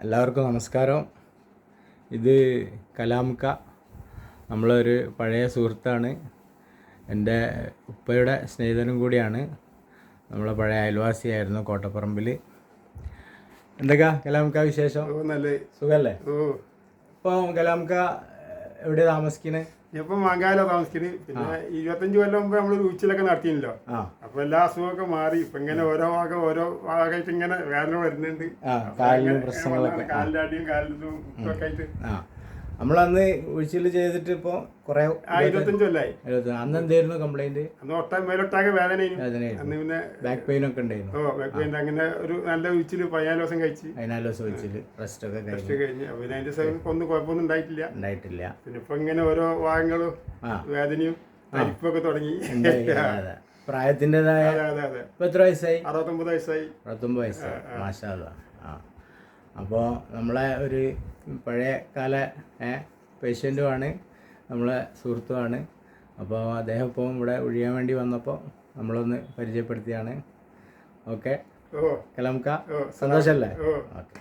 എല്ലാവർക്കും നമസ്കാരം. ഇത് കലാംക്ക, നമ്മളൊരു പഴയ സുഹൃത്താണ്. എൻ്റെ ഉപ്പയുടെ സ്നേഹിതനും കൂടിയാണ്. നമ്മളെ പഴയ അയൽവാസിയായിരുന്നു കോട്ടപ്പറമ്പിൽ. എന്തൊക്കെയാ കലാംക്ക വിശേഷം? നല്ല സുഖല്ലേ? ഇപ്പം കലാംക്ക എവിടെ താമസിക്കുന്നത്? ഇപ്പം മംഗാല താമസിക്കുന്നത്. പിന്നെ 25 കൊല്ലം മുമ്പ് നമ്മൾ ഉച്ചിലൊക്കെ നടത്തിയില്ലോ. അപ്പൊ എല്ലാ അസുഖമൊക്കെ മാറി. ഇപ്പൊ ഇങ്ങനെ ഓരോ ഭാഗമായിട്ട് ഇങ്ങനെ വേദന വരുന്നുണ്ട്. കാലിന് പ്രശ്നങ്ങളൊക്കെ, കാലിന്റെ അടിയും കാലിലും ഒക്കെ ആയിട്ട്. നമ്മളന്ന് ഉഴിച്ചിൽ ചെയ്തിട്ട് ഇപ്പൊ കുറെ 25 കൊല്ലായി. അന്ന് എന്തായിരുന്നു കംപ്ലൈന്റ്? അന്ന് മേലൊട്ടാകെ വേദനയും അന്ന് പിന്നെ ബാക്ക് പെയിൻ ഒക്കെ ഉണ്ടായിരുന്നു. ബാക്ക് പെയിൻ അങ്ങനെ ഒരു നല്ല ഉഴിച്ചില് 14 ദിവസം കഴിച്ച് 14 ദിവസം ഉഴിച്ചില് റെസ്റ്റ് ഒക്കെ കഴിഞ്ഞ് പിന്നെ അതിന്റെ ഒന്നും കുഴപ്പമൊന്നും ഉണ്ടായിട്ടില്ല. പിന്നെ ഇപ്പൊ ഇങ്ങനെ ഓരോ ഭാഗങ്ങളും വേദനയും തരിപ്പൊക്കെ തുടങ്ങി. പ്രായത്തിൻ്റെതായ. ഇപ്പൊ എത്ര വയസ്സായി? 69 വയസ്സായി. 69 വയസ്സായി. മാഷാ അല്ലാഹ്. അപ്പോൾ നമ്മളെ ഒരു പഴയ കാല പേഷ്യൻറ്റുമാണ്, നമ്മളെ സുഹൃത്തുമാണ്. അപ്പോൾ അദ്ദേഹം ഇപ്പം ഇവിടെ ഒഴിയാൻ വേണ്ടി വന്നപ്പോൾ നമ്മളൊന്ന് പരിചയപ്പെടുത്തിയാണ്. ഓക്കെ കലാംക്ക, സന്തോഷമല്ലേ? ഓക്കെ.